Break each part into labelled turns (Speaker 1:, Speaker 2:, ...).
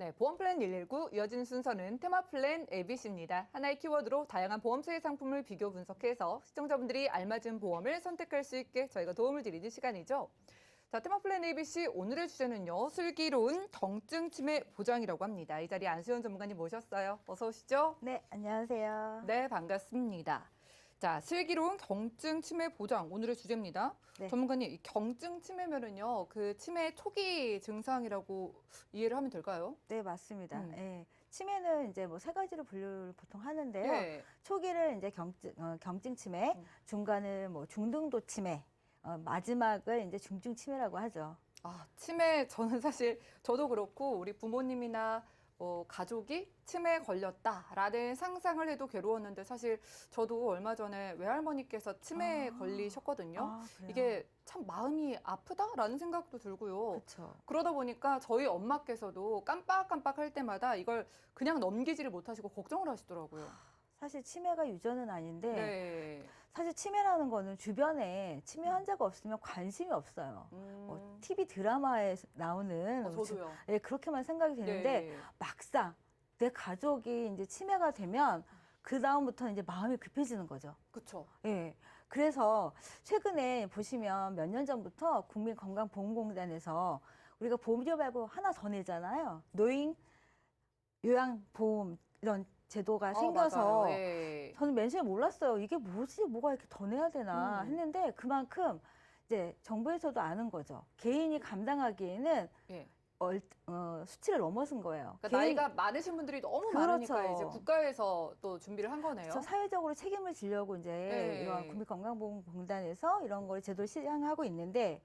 Speaker 1: 네, 보험 플랜 119 이어진 순서는 테마 플랜 ABC입니다. 하나의 키워드로 다양한 보험사의 상품을 비교 분석해서 시청자분들이 알맞은 보험을 선택할 수 있게 저희가 도움을 드리는 시간이죠. 자, 테마 플랜 ABC 오늘의 주제는요. 슬기로운 경증 치매 보장이라고 합니다. 이 자리에 안수연 전문가님 모셨어요. 어서 오시죠.
Speaker 2: 네, 안녕하세요.
Speaker 1: 네, 반갑습니다. 자, 슬기로운 경증 치매 보장 오늘의 주제입니다.
Speaker 2: 네.
Speaker 1: 전문가님, 이 경증 치매면은요, 그 치매 초기 증상이라고 이해를 하면 될까요?
Speaker 2: 네, 맞습니다. 예. 치매는 이제 뭐 세 가지로 분류를 보통 하는데요.
Speaker 1: 네.
Speaker 2: 초기를 이제 경증 치매, 중간을 뭐 중등도 치매, 마지막을 이제 중증 치매라고 하죠.
Speaker 1: 아, 치매, 저는 사실, 저도 그렇고, 우리 부모님이나 가족이 치매에 걸렸다라는 상상을 해도 괴로웠는데, 사실 저도 얼마 전에 외할머니께서 치매에 걸리셨거든요.
Speaker 2: 그래요?
Speaker 1: 이게 참 마음이 아프다라는 생각도 들고요.
Speaker 2: 그렇죠.
Speaker 1: 그러다 보니까 저희 엄마께서도 깜빡깜빡 할 때마다 이걸 그냥 넘기지를 못하시고 걱정을 하시더라고요.
Speaker 2: 사실 치매가 유전은 아닌데
Speaker 1: 네.
Speaker 2: 사실 치매라는 거는 주변에 치매 환자가 없으면 관심이 없어요. 뭐 TV 드라마에 나오는
Speaker 1: 저도요.
Speaker 2: 예, 그렇게만 생각이 되는데
Speaker 1: 네.
Speaker 2: 막상 내 가족이 이제 치매가 되면 그 다음부터는 이제 마음이 급해지는 거죠.
Speaker 1: 그쵸.
Speaker 2: 예. 그래서 최근에 보시면 몇 년 전부터 국민건강보험공단에서 우리가 보험료 말고 하나 더 내잖아요. 노인 요양보험 이런 제도가 생겨서
Speaker 1: 맞아요. 예.
Speaker 2: 저는 맨 처음에 몰랐어요. 이게 뭐지? 뭐가 이렇게 더 내야 되나 했는데 그만큼 이제 정부에서도 아는 거죠. 개인이 감당하기에는
Speaker 1: 예.
Speaker 2: 수치를 넘어선 거예요.
Speaker 1: 그러니까 나이가 많으신 분들이 너무
Speaker 2: 그렇죠.
Speaker 1: 많으니까 이제 국가에서 또 준비를 한 거네요.
Speaker 2: 그래서 사회적으로 책임을 지려고 이제
Speaker 1: 네.
Speaker 2: 이런 국민건강보험공단에서 이런 걸 제도를 시행하고 있는데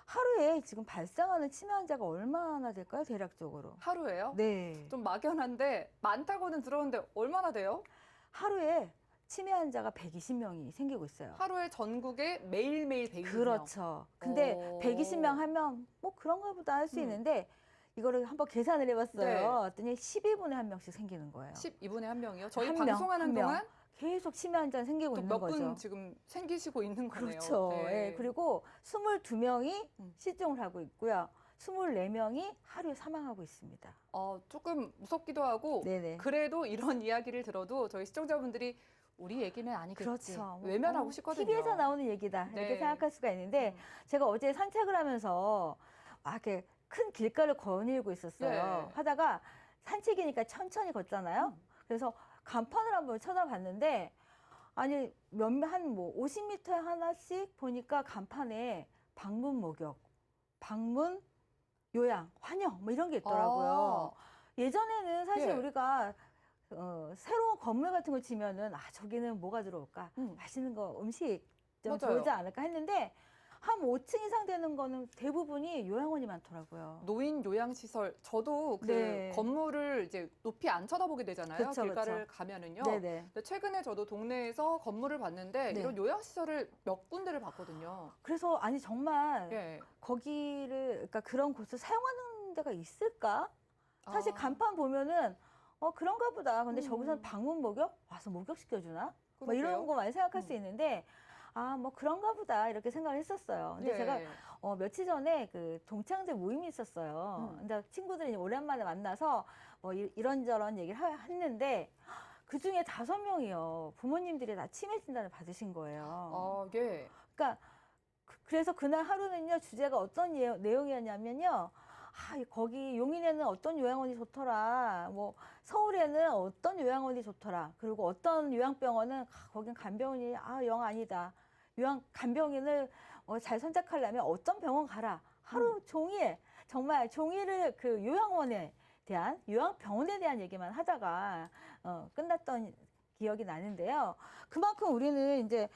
Speaker 2: 하루에 지금 발생하는 치매 환자가 얼마나 될까요? 대략적으로.
Speaker 1: 하루에요?
Speaker 2: 네.
Speaker 1: 좀 막연한데 많다고는 들었는데 얼마나 돼요?
Speaker 2: 하루에 치매 환자가 120명이 생기고 있어요.
Speaker 1: 하루에 전국에 매일매일 120명.
Speaker 2: 그렇죠. 근데
Speaker 1: 오.
Speaker 2: 120명 하면 뭐 그런가 보다 할 수 있는데 이거를 한번 계산을 해봤어요.
Speaker 1: 네.
Speaker 2: 그랬더니 12분에 한 명씩 생기는 거예요.
Speaker 1: 12분에 한 명이요? 저희
Speaker 2: 한 명,
Speaker 1: 방송하는
Speaker 2: 한 명.
Speaker 1: 동안
Speaker 2: 계속 치매 환자 생기고
Speaker 1: 또
Speaker 2: 있는
Speaker 1: 몇
Speaker 2: 거죠.
Speaker 1: 분 지금 생기시고 있는 거네요.
Speaker 2: 그렇죠.
Speaker 1: 네.
Speaker 2: 예, 그리고 22명이 실종을 하고 있고요. 24명이 하루에 사망하고 있습니다.
Speaker 1: 조금 무섭기도 하고
Speaker 2: 네네.
Speaker 1: 그래도 이런 이야기를 들어도 저희 시청자분들이 우리 얘기는 아니겠지.
Speaker 2: 그렇죠.
Speaker 1: 외면하고 싶거든요.
Speaker 2: TV에서 나오는 얘기다. 이렇게
Speaker 1: 네.
Speaker 2: 생각할 수가 있는데 제가 어제 산책을 하면서 이렇게 큰 길가를 거닐고 있었어요.
Speaker 1: 네.
Speaker 2: 하다가 산책이니까 천천히 걷잖아요. 그래서 간판을 한번 쳐다봤는데 아니 한 뭐 50m에 하나씩 보니까 간판에 방문 목욕, 방문 요양, 환영 뭐 이런 게 있더라고요. 예전에는 사실
Speaker 1: 예.
Speaker 2: 우리가 새로운 건물 같은 거 지면은 저기는 뭐가 들어올까? 맛있는 거 음식 좀
Speaker 1: 맞아요.
Speaker 2: 들어오지 않을까 했는데 한 5층 이상 되는 거는 대부분이 요양원이 많더라고요.
Speaker 1: 노인 요양시설, 저도 그
Speaker 2: 네.
Speaker 1: 건물을 이제 높이 안 쳐다보게 되잖아요.
Speaker 2: 그쵸,
Speaker 1: 길가를
Speaker 2: 그쵸.
Speaker 1: 가면은요.
Speaker 2: 네네.
Speaker 1: 근데 최근에 저도 동네에서 건물을 봤는데
Speaker 2: 네.
Speaker 1: 이런 요양시설을 몇 군데를 봤거든요.
Speaker 2: 그래서 아니 정말
Speaker 1: 예.
Speaker 2: 거기를 그러니까 그런 곳을 사용하는 데가 있을까? 사실
Speaker 1: 아.
Speaker 2: 간판 보면은 그런가 보다. 근데 저기서는 방문 목욕 와서 목욕시켜주나? 뭐 이런
Speaker 1: 그러게요.
Speaker 2: 거 많이 생각할 수 있는데 뭐 그런가 보다 이렇게 생각을 했었어요. 근데
Speaker 1: 예.
Speaker 2: 제가 며칠 전에 그 동창들 모임이 있었어요. 근데 친구들이 오랜만에 만나서 뭐 이런저런 얘기를 했는데 그 중에 5명이요. 부모님들이 다 치매 진단을 받으신 거예요.
Speaker 1: 예.
Speaker 2: 그러니까 그래서 그날 하루는요 주제가 어떤 내용이었냐면요. 거기 용인에는 어떤 요양원이 좋더라. 뭐 서울에는 어떤 요양원이 좋더라. 그리고 어떤 요양병원은 거긴 간병인이 영 아니다. 간병인을 잘 선택하려면 어떤 병원 가라. 하루 종일 정말 종일을 그 요양원에 대한 요양병원에 대한 얘기만 하다가 끝났던 기억이 나는데요. 그만큼 우리는 이제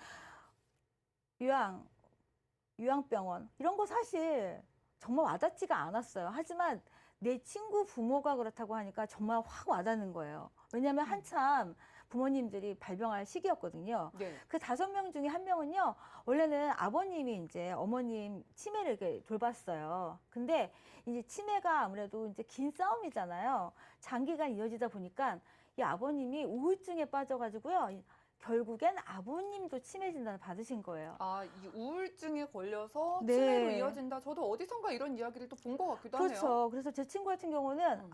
Speaker 2: 요양병원 이런 거 사실 정말 와닿지가 않았어요. 하지만 내 친구 부모가 그렇다고 하니까 정말 확 와닿는 거예요. 왜냐하면 한참 부모님들이 발병할 시기였거든요.
Speaker 1: 네.
Speaker 2: 그 5명 중에 1명은요, 원래는 아버님이 이제 어머님 치매를 이렇게 돌봤어요. 근데 이제 치매가 아무래도 이제 긴 싸움이잖아요. 장기간 이어지다 보니까 이 아버님이 우울증에 빠져가지고요. 결국엔 아버님도 치매 진단을 받으신 거예요.
Speaker 1: 이 우울증에 걸려서
Speaker 2: 네.
Speaker 1: 치매로 이어진다. 저도 어디선가 이런 이야기를 또 본 것 같기도 하네요.
Speaker 2: 그렇죠. 그래서 제 친구 같은 경우는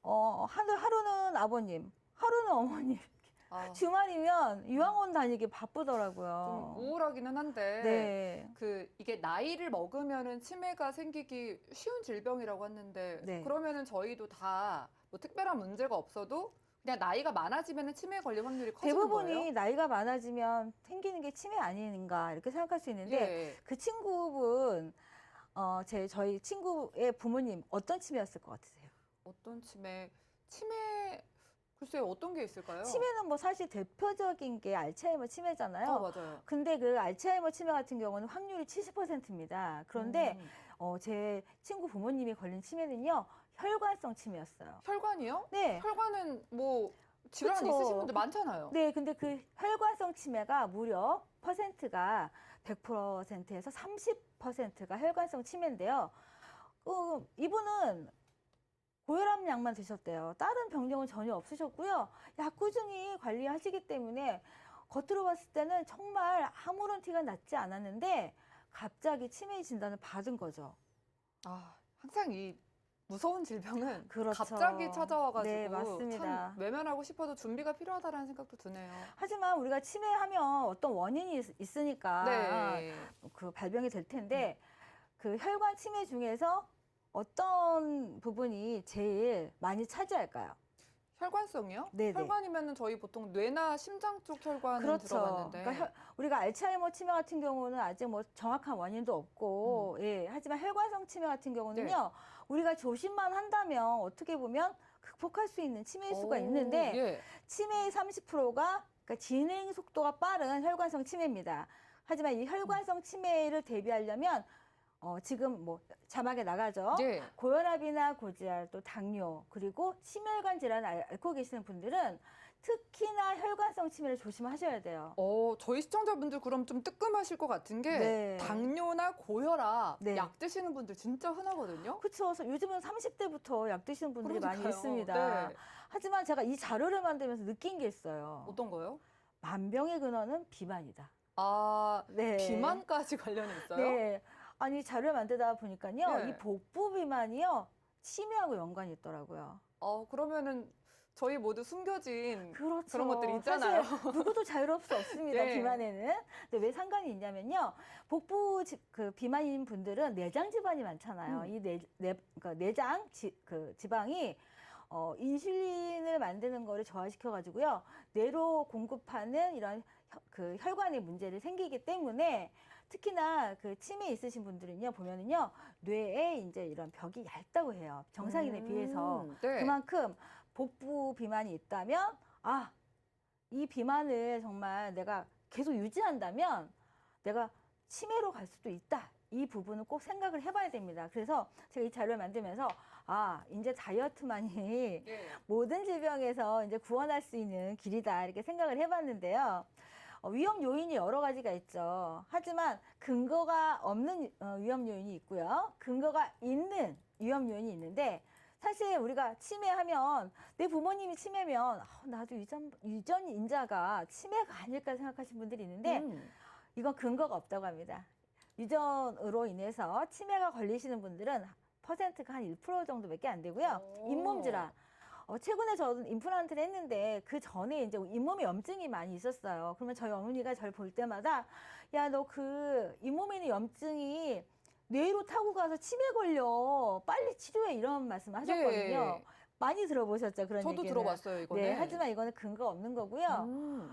Speaker 2: 하루는 아버님, 하루는 어머님.
Speaker 1: 아,
Speaker 2: 주말이면 유학원 다니기
Speaker 1: 좀
Speaker 2: 바쁘더라고요.
Speaker 1: 우울하기는 한데
Speaker 2: 네.
Speaker 1: 이게 나이를 먹으면은 치매가 생기기 쉬운 질병이라고 했는데
Speaker 2: 네.
Speaker 1: 그러면은 저희도 다 뭐 특별한 문제가 없어도 그냥 나이가 많아지면은 치매에 걸릴 확률이 커지는
Speaker 2: 대부분이
Speaker 1: 거예요?
Speaker 2: 나이가 많아지면 생기는 게 치매 아닌가 이렇게 생각할 수 있는데
Speaker 1: 예.
Speaker 2: 그 친구분 저희 친구의 부모님 어떤 치매였을 것 같으세요?
Speaker 1: 어떤 치매 글쎄요 어떤 게 있을까요?
Speaker 2: 치매는 뭐 사실 대표적인 게 알츠하이머 치매잖아요.
Speaker 1: 맞아요.
Speaker 2: 근데 그 알츠하이머 치매 같은 경우는 확률이 70%입니다. 그런데 제 친구 부모님이 걸린 치매는요 혈관성 치매였어요.
Speaker 1: 혈관이요?
Speaker 2: 네.
Speaker 1: 혈관은 뭐 질환
Speaker 2: 그쵸.
Speaker 1: 있으신 분들 많잖아요.
Speaker 2: 네, 근데 그 혈관성 치매가 무려 퍼센트가 100%에서 30%가 혈관성 치매인데요. 이분은 고혈압 약만 드셨대요. 다른 병력은 전혀 없으셨고요. 약 꾸준히 관리하시기 때문에 겉으로 봤을 때는 정말 아무런 티가 났지 않았는데 갑자기 치매 진단을 받은 거죠.
Speaker 1: 아, 항상 이 무서운 질병은
Speaker 2: 그렇죠.
Speaker 1: 갑자기 찾아와가지고
Speaker 2: 네, 맞습니다.
Speaker 1: 참 외면하고 싶어도 준비가 필요하다라는 생각도 드네요.
Speaker 2: 하지만 우리가 치매하면 어떤 원인이 있으니까
Speaker 1: 네.
Speaker 2: 그 발병이 될 텐데 그 혈관 치매 중에서 어떤 부분이 제일 많이 차지할까요?
Speaker 1: 혈관성이요?
Speaker 2: 네네.
Speaker 1: 혈관이면은 저희 보통 뇌나 심장 쪽 혈관은
Speaker 2: 그렇죠.
Speaker 1: 들어봤는데.
Speaker 2: 그러니까 우리가 알츠하이머 치매 같은 경우는 아직 뭐 정확한 원인도 없고, 예. 하지만 혈관성 치매 같은 경우는요, 우리가 조심만 한다면 어떻게 보면 극복할 수 있는 치매일 수가 있는데,
Speaker 1: 예.
Speaker 2: 치매의 30%가 그러니까 진행 속도가 빠른 혈관성 치매입니다. 하지만 이 혈관성 치매를 대비하려면 지금 뭐 자막에 나가죠.
Speaker 1: 예.
Speaker 2: 고혈압이나 고지혈, 또 당뇨, 그리고 심혈관 질환을 앓고 계시는 분들은 특히나 혈관성 치매를 조심하셔야 돼요.
Speaker 1: 저희 시청자분들 그럼 좀 뜨끔하실 것 같은 게
Speaker 2: 네.
Speaker 1: 당뇨나 고혈압
Speaker 2: 네.
Speaker 1: 약 드시는 분들 진짜 흔하거든요.
Speaker 2: 그렇죠. 요즘은 30대부터 약 드시는 분들이 많이
Speaker 1: 그러니까요.
Speaker 2: 있습니다.
Speaker 1: 네.
Speaker 2: 하지만 제가 이 자료를 만들면서 느낀 게 있어요.
Speaker 1: 어떤 거요?
Speaker 2: 만병의 근원은 비만이다.
Speaker 1: 아,
Speaker 2: 네.
Speaker 1: 비만까지 관련이 있어요?
Speaker 2: 네. 아니 자료를 만들다 보니까요.
Speaker 1: 네.
Speaker 2: 이 복부 비만이요. 치매하고 연관이 있더라고요.
Speaker 1: 그러면은 저희 모두 숨겨진
Speaker 2: 그렇죠.
Speaker 1: 그런 것들이 있잖아요.
Speaker 2: 사실 누구도 자유로울 수 없습니다.
Speaker 1: 네.
Speaker 2: 비만에는. 근데 왜 상관이 있냐면요. 복부 그 비만인 분들은 내장 지방이 많잖아요. 이 그러니까 내장 지방이 인슐린을 만드는 거를 저하시켜 가지고요. 뇌로 공급하는 이런 그 혈관에 문제를 생기기 때문에 특히나 그 치매 있으신 분들은요 보면은요 뇌에 이제 이런 벽이 얇다고 해요. 정상인에 비해서.
Speaker 1: 네.
Speaker 2: 그만큼 복부 비만이 있다면 이 비만을 정말 내가 계속 유지한다면 내가 치매로 갈 수도 있다. 이 부분은 꼭 생각을 해봐야 됩니다. 그래서 제가 이 자료를 만들면서 이제 다이어트만이
Speaker 1: 예.
Speaker 2: 모든 질병에서 이제 구원할 수 있는 길이다 이렇게 생각을 해봤는데요. 위험 요인이 여러 가지가 있죠. 하지만 근거가 없는 위험 요인이 있고요. 근거가 있는 위험 요인이 있는데 사실 우리가 치매하면 내 부모님이 치매면 나도 유전 인자가 치매가 아닐까 생각하시는 분들이 있는데 이건 근거가 없다고 합니다. 유전으로 인해서 치매가 걸리시는 분들은 퍼센트가 한 1% 정도밖에 안 되고요. 잇몸 질환. 최근에 저는 임플란트를 했는데 그 전에 이제 잇몸에 염증이 많이 있었어요. 그러면 저희 어머니가 저를 볼 때마다 야, 너 그 잇몸에 있는 염증이 뇌로 타고 가서 치매 걸려. 빨리 치료해. 이런 말씀 하셨거든요.
Speaker 1: 예.
Speaker 2: 많이 들어보셨죠? 그런
Speaker 1: 저도
Speaker 2: 얘기는.
Speaker 1: 들어봤어요, 이거는.
Speaker 2: 네, 하지만 이거는 근거 없는 거고요.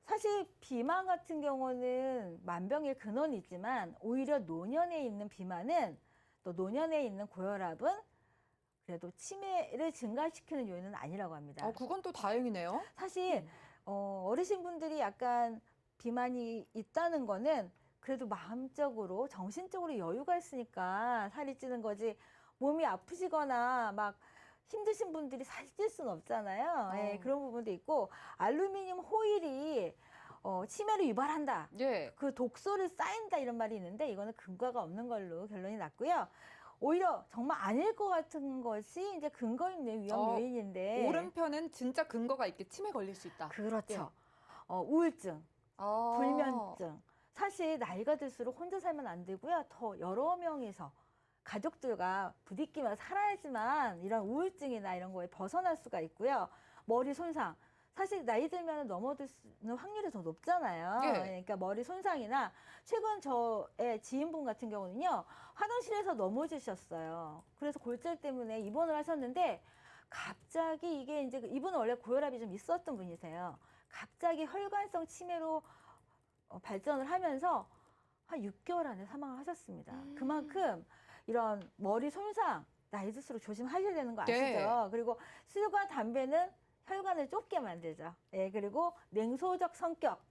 Speaker 2: 사실 비만 같은 경우는 만병의 근원이 있지만 오히려 노년에 있는 비만은 또 노년에 있는 고혈압은 그래도 치매를 증가시키는 요인은 아니라고 합니다.
Speaker 1: 그건 또 다행이네요.
Speaker 2: 사실 어르신분들이 약간 비만이 있다는 거는 그래도 마음적으로 정신적으로 여유가 있으니까 살이 찌는 거지 몸이 아프시거나 막 힘드신 분들이 살이 찔 수는 없잖아요. 예, 그런 부분도 있고 알루미늄 호일이 치매를 유발한다.
Speaker 1: 예.
Speaker 2: 그 독소를 쌓인다 이런 말이 있는데 이거는 근거가 없는 걸로 결론이 났고요. 오히려 정말 아닐 것 같은 것이 이제 근거 있는 위험 요인인데
Speaker 1: 오른편은 진짜 근거가 있게 치매 걸릴 수 있다.
Speaker 2: 그렇죠. 우울증, 불면증. 사실 나이가 들수록 혼자 살면 안 되고요. 더 여러 명이서 가족들과 부딪히며 살아야지만 이런 우울증이나 이런 거에 벗어날 수가 있고요. 머리 손상. 사실 나이 들면 넘어질 확률이 더 높잖아요.
Speaker 1: 예.
Speaker 2: 그러니까 머리 손상이나 최근 저의 지인분 같은 경우는요. 화장실에서 넘어지셨어요. 그래서 골절 때문에 입원을 하셨는데 갑자기 이게 이제 이분은 원래 고혈압이 좀 있었던 분이세요. 갑자기 혈관성 치매로 발전을 하면서 한 6개월 안에 사망을 하셨습니다. 그만큼 이런 머리 손상 나이 들수록 조심하셔야 되는 거 아시죠?
Speaker 1: 네.
Speaker 2: 그리고 술과 담배는 혈관을 좁게 만들죠. 예, 그리고 냉소적 성격.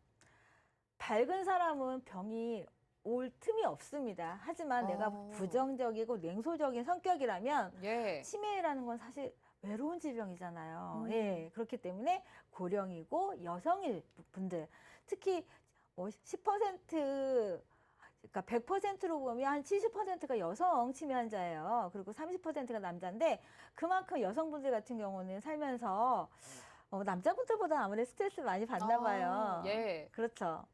Speaker 2: 밝은 사람은 병이 올 틈이 없습니다. 하지만 내가 부정적이고 냉소적인 성격이라면
Speaker 1: 예.
Speaker 2: 치매라는 건 사실 외로운 질병이잖아요.
Speaker 1: 음.
Speaker 2: 예, 그렇기 때문에 고령이고 여성일 분들, 특히 10%, 그러니까 100%로 보면 한 70%가 여성 치매 환자예요. 그리고 30%가 남자인데 그만큼 여성분들 같은 경우는 살면서 남자분들보다 아무래도 스트레스 많이 받나 봐요.
Speaker 1: 예.
Speaker 2: 그렇죠.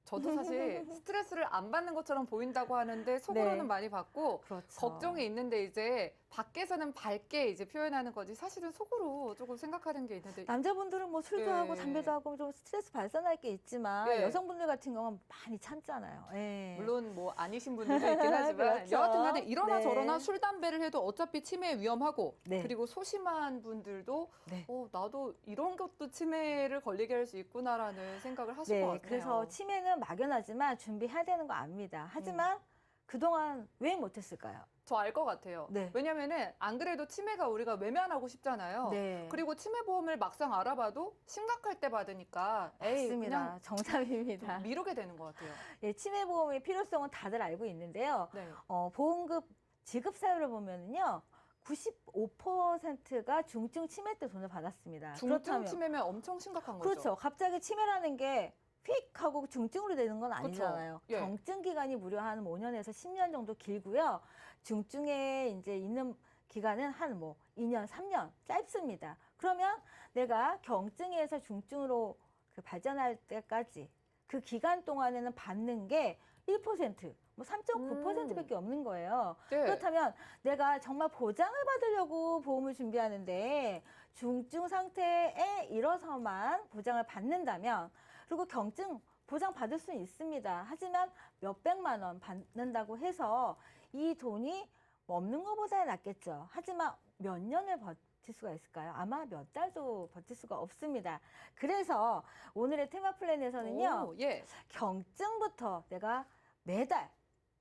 Speaker 1: 저도 사실 스트레스를 안 받는 것처럼 보인다고 하는데 속으로는
Speaker 2: 네.
Speaker 1: 많이 받고
Speaker 2: 그렇죠.
Speaker 1: 걱정이 있는데 이제 밖에서는 밝게 이제 표현하는 거지 사실은 속으로 조금 생각하는 게 있는데
Speaker 2: 남자분들은 뭐 술도
Speaker 1: 예.
Speaker 2: 하고 담배도 하고 좀 스트레스 발산할 게 있지만
Speaker 1: 예.
Speaker 2: 여성분들 같은 경우는 많이 참잖아요. 예.
Speaker 1: 물론 뭐 아니신 분들도 있긴 하지만
Speaker 2: 그렇죠.
Speaker 1: 여하튼 간에 이러나
Speaker 2: 네.
Speaker 1: 저러나 술 담배를 해도 어차피 치매에 위험하고
Speaker 2: 네.
Speaker 1: 그리고 소심한 분들도
Speaker 2: 네.
Speaker 1: 나도 이런 것도 치매를 걸리게 할 수 있구나라는 생각을 하실 것 같네요.
Speaker 2: 그래서 치매는 막연하지만 준비해야 되는 거 압니다. 하지만 그동안 왜 못했을까요?
Speaker 1: 저 알 것 같아요.
Speaker 2: 네.
Speaker 1: 왜냐면은 안 그래도 치매가 우리가 외면하고 싶잖아요.
Speaker 2: 네.
Speaker 1: 그리고 치매 보험을 막상 알아봐도 심각할 때 받으니까 에이
Speaker 2: 맞습니다.
Speaker 1: 그냥
Speaker 2: 정답입니다.
Speaker 1: 좀 미루게 되는 것 같아요.
Speaker 2: 예, 치매 보험의 필요성은 다들 알고 있는데요.
Speaker 1: 네.
Speaker 2: 보험급 지급 사유를 보면은요. 95%가 중증 치매 때 돈을 받았습니다.
Speaker 1: 중증 치매면 엄청 심각한 거죠.
Speaker 2: 그렇죠. 갑자기 치매라는 게 휙 하고 중증으로 되는 건 아니잖아요.
Speaker 1: 예.
Speaker 2: 경증 기간이 무려 한 5년에서 10년 정도 길고요. 중증에 이제 있는 기간은 한 2년, 3년 짧습니다. 그러면 내가 경증에서 중증으로 발전할 때까지 그 기간 동안에는 받는 게 1%, 3.9%밖에 없는 거예요.
Speaker 1: 네.
Speaker 2: 그렇다면 내가 정말 보장을 받으려고 보험을 준비하는데 중증 상태에 이뤄서만 보장을 받는다면 그리고 경증 보장 받을 수는 있습니다. 하지만 몇백만 원 받는다고 해서 이 돈이 없는 것보다 낫겠죠. 하지만 몇 년을 버틸 수가 있을까요? 아마 몇 달도 버틸 수가 없습니다. 그래서 오늘의 테마 플랜에서는요.
Speaker 1: 예.
Speaker 2: 경증부터 내가 매달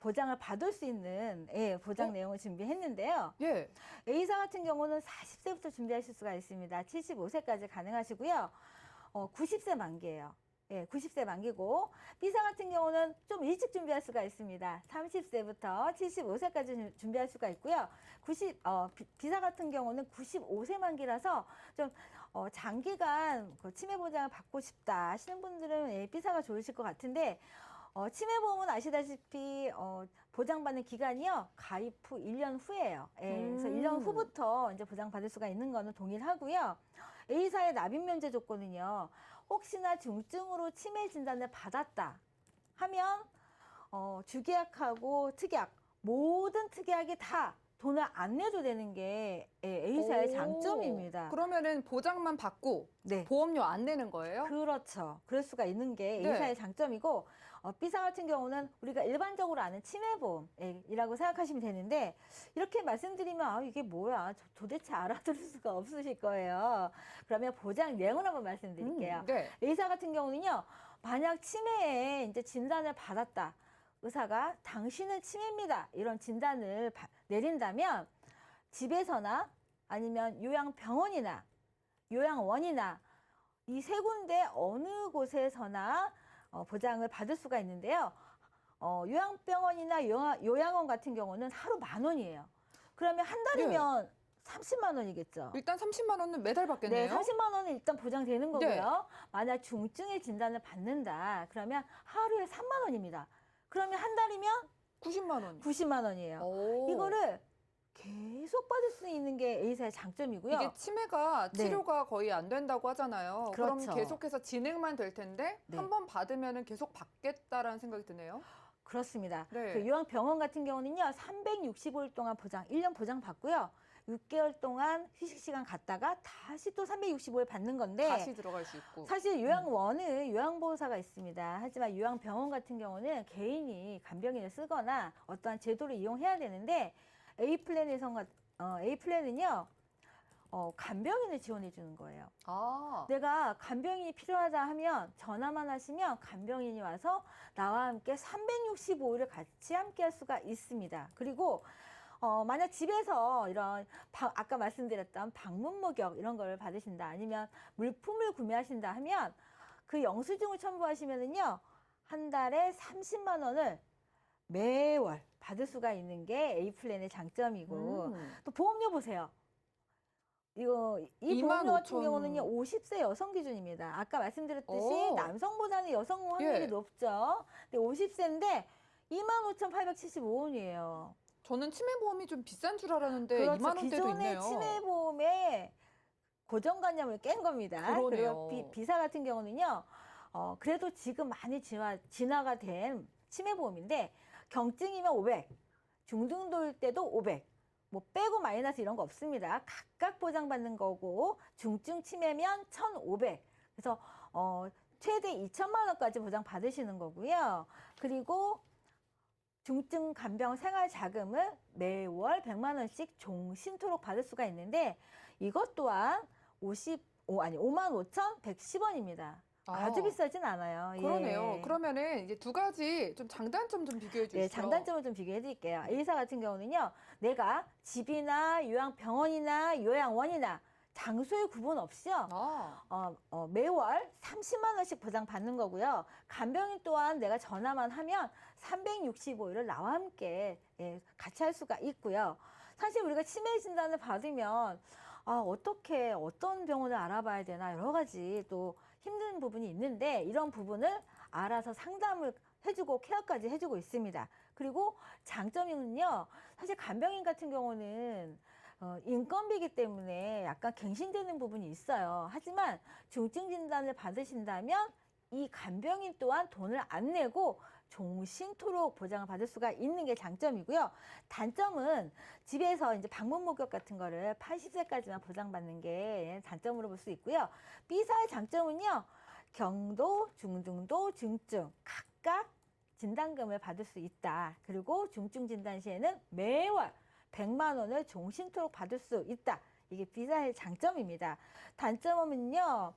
Speaker 2: 보장을 받을 수 있는 보장 내용을 준비했는데요.
Speaker 1: 예.
Speaker 2: A사 같은 경우는 40세부터 준비하실 수가 있습니다. 75세까지 가능하시고요. 90세 만기예요. 90세 만기고 B사 같은 경우는 좀 일찍 준비할 수가 있습니다. 30세부터 75세까지 준비할 수가 있고요. B사 같은 경우는 95세 만기라서 좀 장기간 치매 보장을 받고 싶다 하시는 분들은 B사가 좋으실 것 같은데 치매보험은 아시다시피 보장받는 기간이요. 가입 후 1년 후예요. 그래서 1년 후부터 이제 보장받을 수가 있는 거는 동일하고요. A사의 납입 면제 조건은요. 혹시나 중증으로 치매 진단을 받았다 하면 주계약하고 특약 모든 특약이 다 돈을 안 내도 되는 게 A사의 장점입니다.
Speaker 1: 그러면은 보장만 받고
Speaker 2: 네.
Speaker 1: 보험료 안 내는 거예요?
Speaker 2: 그렇죠. 그럴 수가 있는 게
Speaker 1: 네.
Speaker 2: A사의 장점이고 B사 같은 경우는 우리가 일반적으로 아는 치매보험이라고 생각하시면 되는데 이렇게 말씀드리면 이게 뭐야 도대체 알아들을 수가 없으실 거예요. 그러면 보장 내용을 한번 말씀드릴게요.
Speaker 1: 네.
Speaker 2: A사 같은 경우는요. 만약 치매에 이제 진단을 받았다. 의사가 당신은 치매입니다. 이런 진단을 내린다면 집에서나 아니면 요양병원이나 요양원이나 이 세 군데 어느 곳에서나 보장을 받을 수가 있는데요. 요양병원이나 요양원 같은 경우는 하루 10,000원이에요. 그러면 한 달이면 30만 원이겠죠.
Speaker 1: 일단 30만 원은 매달 받겠네요.
Speaker 2: 네, 30만 원은 일단 보장되는 거고요. 만약 중증의 진단을 받는다. 그러면 하루에 3만 원입니다. 그러면 한 달이면
Speaker 1: 90만 원.
Speaker 2: 90만 원이에요. 이거를 계속 받을 수 있는 게 A사의 장점이고요.
Speaker 1: 이게 치매가
Speaker 2: 네.
Speaker 1: 치료가 거의 안 된다고 하잖아요. 그럼
Speaker 2: 그렇죠.
Speaker 1: 계속해서 진행만 될 텐데
Speaker 2: 네.
Speaker 1: 한 번 받으면 계속 받겠다라는 생각이 드네요.
Speaker 2: 그렇습니다.
Speaker 1: 네.
Speaker 2: 그 요양병원 같은 경우는요, 365일 동안 보장, 1년 보장 받고요. 6개월 동안 휴식 시간 갔다가 다시 또 365일 받는 건데
Speaker 1: 다시 들어갈 수 있고.
Speaker 2: 사실 요양원은 요양보호사가 있습니다. 하지만 요양병원 같은 경우는 개인이 간병인을 쓰거나 어떠한 제도를 이용해야 되는데 A플랜은요, 간병인을 지원해 주는 거예요.
Speaker 1: 아,
Speaker 2: 내가 간병인이 필요하다 하면 전화만 하시면 간병인이 와서 나와 함께 365일을 같이 함께 할 수가 있습니다. 그리고 만약 집에서 이런 아까 말씀드렸던 방문 목욕 이런 걸 받으신다 아니면 물품을 구매하신다 하면 그 영수증을 첨부하시면은요 한 달에 30만 원을 매월 받을 수가 있는 게 A플랜의 장점이고 또 보험료 보세요. 이 보험료 같은
Speaker 1: 25,000.
Speaker 2: 경우는요 50세 여성 기준입니다. 아까 말씀드렸듯이
Speaker 1: 오.
Speaker 2: 남성보다는 여성 확률이
Speaker 1: 예.
Speaker 2: 높죠. 근데 50세인데 25,875원이에요.
Speaker 1: 저는 치매보험이 좀 비싼 줄 알았는데
Speaker 2: 그렇죠.
Speaker 1: 2만 원대도
Speaker 2: 기존의
Speaker 1: 있네요.
Speaker 2: 치매보험의 고정관념을 깬 겁니다.
Speaker 1: 그러네요.
Speaker 2: 그리고 비사 같은 경우는요, 그래도 지금 많이 진화가 된 치매보험인데, 경증이면 500, 중등도일 때도 500, 뭐 빼고 마이너스 이런 거 없습니다. 각각 보장받는 거고, 중증 치매면 1,500. 그래서, 최대 2천만 원까지 보장 받으시는 거고요. 그리고 중증 간병 생활 자금을 매월 100만 원씩 종신토록 받을 수가 있는데 이것 또한 55,110원입니다. 아주 비싸진 않아요.
Speaker 1: 그러네요.
Speaker 2: 예.
Speaker 1: 그러면은 이제 두 가지 좀 장단점 좀 비교해 주시죠.
Speaker 2: 네, 장단점을 좀 비교해 드릴게요. A사 같은 경우는요. 내가 집이나 요양병원이나 요양원이나 장소의 구분 없이요. 매월 30만 원씩 보장받는 거고요. 간병인 또한 내가 전화만 하면 365일을 나와 함께 같이 할 수가 있고요. 사실 우리가 치매 진단을 받으면 어떻게 어떤 병원을 알아봐야 되나 여러 가지 또 힘든 부분이 있는데 이런 부분을 알아서 상담을 해주고 케어까지 해주고 있습니다. 그리고 장점은요. 사실 간병인 같은 경우는 인건비이기 때문에 약간 갱신되는 부분이 있어요. 하지만 중증 진단을 받으신다면 이 간병인 또한 돈을 안 내고 종신토록 보장을 받을 수가 있는 게 장점이고요. 단점은 집에서 이제 방문 목욕 같은 거를 80세까지만 보장받는 게 단점으로 볼 수 있고요. B사의 장점은요. 경도, 중등도, 중증 각각 진단금을 받을 수 있다. 그리고 중증 진단 시에는 매월 100만 원을 종신토록 받을 수 있다. 이게 B사의 장점입니다. 단점은요.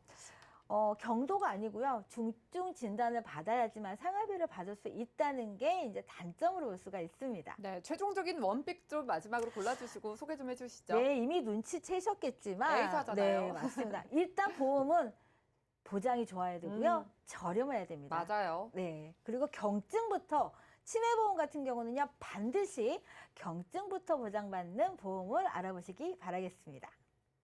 Speaker 2: 경도가 아니고요. 중증 진단을 받아야지만 생활비를 받을 수 있다는 게 이제 단점으로 볼 수가 있습니다.
Speaker 1: 네, 최종적인 원픽 좀 마지막으로 골라주시고 소개 좀 해주시죠.
Speaker 2: 네, 이미 눈치채셨겠지만
Speaker 1: A사잖아요.
Speaker 2: 네, 맞습니다. 일단 보험은 보장이 좋아야 되고요. 저렴해야 됩니다.
Speaker 1: 맞아요.
Speaker 2: 네, 그리고 경증부터 치매보험 같은 경우는요. 반드시 경증부터 보장받는 보험을 알아보시기 바라겠습니다.